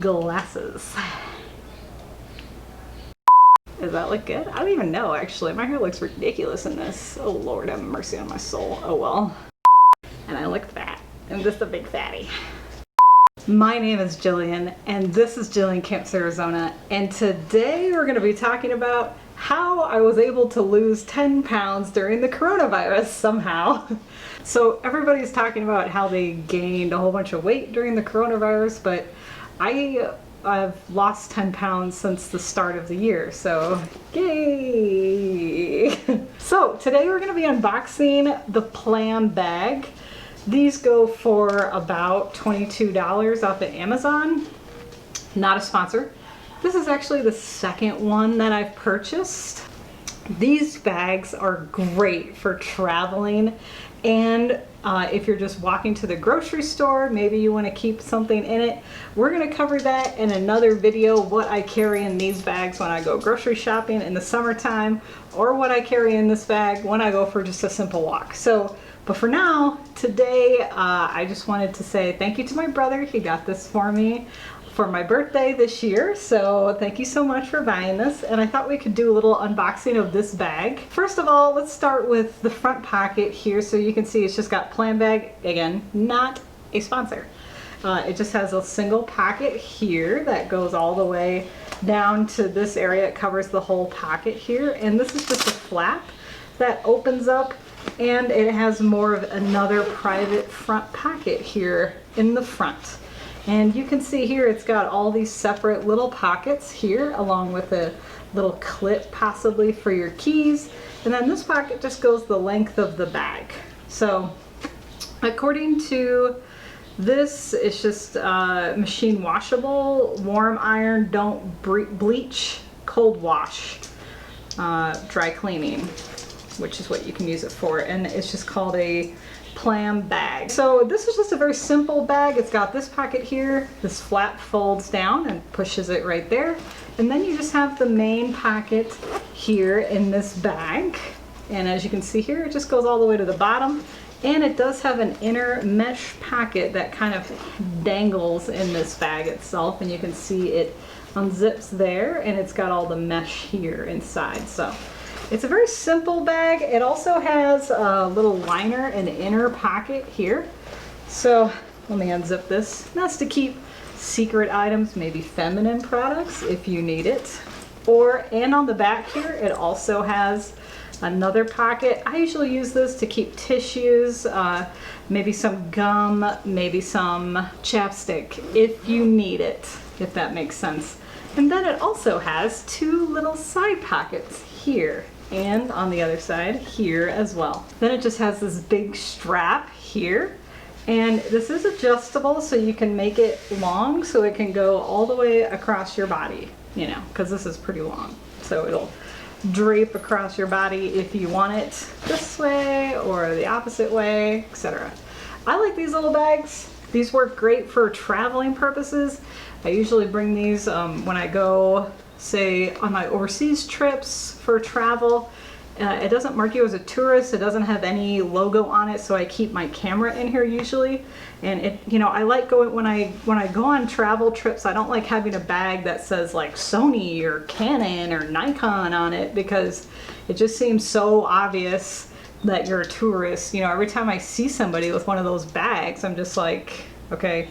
glasses. Does that look good? I don't even know, actually. My hair looks ridiculous in this. Oh Lord, have mercy on my soul. Oh well. And I look fat. I'm just a big fatty. My name is Jillian, and this is Jillian Camps Arizona, and today we're going to be talking about how I was able to lose 10 pounds during the coronavirus somehow. So everybody's talking about how they gained a whole bunch of weight during the coronavirus, but I've lost 10 pounds since the start of the year, so yay! So today we're going to be unboxing the Plam Bag. These go for about $22 off of Amazon. Not a sponsor. This is actually the second one that I've purchased. These bags are great for traveling, and if you're just walking to the grocery store, maybe you want to keep something in it. We're going to cover that in another video, what I carry in these bags when I go grocery shopping in the summertime, or what I carry in this bag when I go for just a simple walk. But for now, today, I just wanted to say thank you to my brother. He got this for me for my birthday this year, so thank you so much for buying this. And I thought we could do a little unboxing of this bag. First of all, let's start with the front pocket here. So you can see it's just got Plam Bag, again, not a sponsor. It just has a single pocket here that goes all the way down to this area. It covers the whole pocket here, and this is just a flap that opens up, and it has more of another private front pocket here in the front. And you can see here it's got all these separate little pockets here, along with a little clip possibly for your keys. And then this pocket just goes the length of the bag. So according to this, it's just machine washable, warm iron, don't bleach, cold wash, dry cleaning, which is what you can use it for. And it's just called a Plam Bag. So this is just a very simple bag. It's got this pocket here. This flap folds down and pushes it right there. And then you just have the main pocket here in this bag. And as you can see here, it just goes all the way to the bottom. And it does have an inner mesh pocket that kind of dangles in this bag itself. And you can see it unzips there, and it's got all the mesh here inside. So it's a very simple bag. It also has a little liner in the inner pocket here. So let me unzip this. That's to keep secret items, maybe feminine products if you need it. And on the back here, it also has another pocket. I usually use this to keep tissues, maybe some gum, maybe some chapstick if you need it, if that makes sense. And then it also has two little side pockets here, and on the other side here as well. Then it just has this big strap here, and this is adjustable, so you can make it long so it can go all the way across your body, you know, because this is pretty long. So it'll drape across your body if you want it this way or the opposite way, etc. I like these little bags. These work great for traveling purposes. I usually bring these when I go, say, on my overseas trips for travel. It doesn't mark you as a tourist. It doesn't have any logo on it, so I keep my camera in here usually. And it, you know, I like going when I go on travel trips. I don't like having a bag that says like Sony or Canon or Nikon on it, because it just seems so obvious that you're a tourist. You know, every time I see somebody with one of those bags, I'm just like, okay,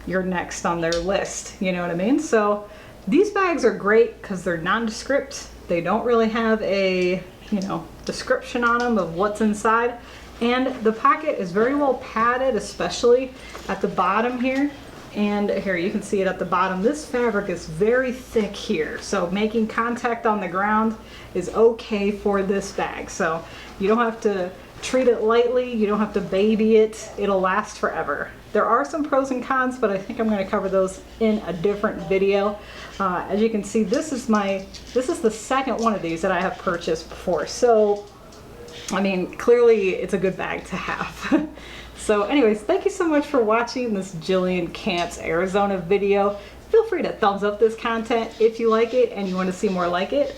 you're next on their list. You know what I mean? So these bags are great because they're nondescript. They don't really have a, you know, description on them of what's inside. And the pocket is very well padded, especially at the bottom here. And here you can see it at the bottom. This fabric is very thick here, so making contact on the ground is okay for this bag. So you don't have to treat it lightly, you don't have to baby it, it'll last forever. There are some pros and cons, but I think I'm going to cover those in a different video. As you can see, this is the second one of these that I have purchased before. So, I mean, clearly it's a good bag to have. So anyways, thank you so much for watching this Jillian Camps Arizona video. Feel free to thumbs up this content if you like it and you want to see more like it.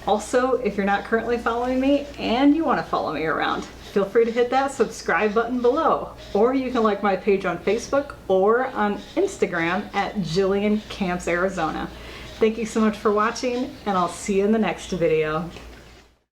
Also, if you're not currently following me and you want to follow me around, feel free to hit that subscribe button below. Or you can like my page on Facebook or on Instagram at Jillian Camps Arizona. Thank you so much for watching, and I'll see you in the next video.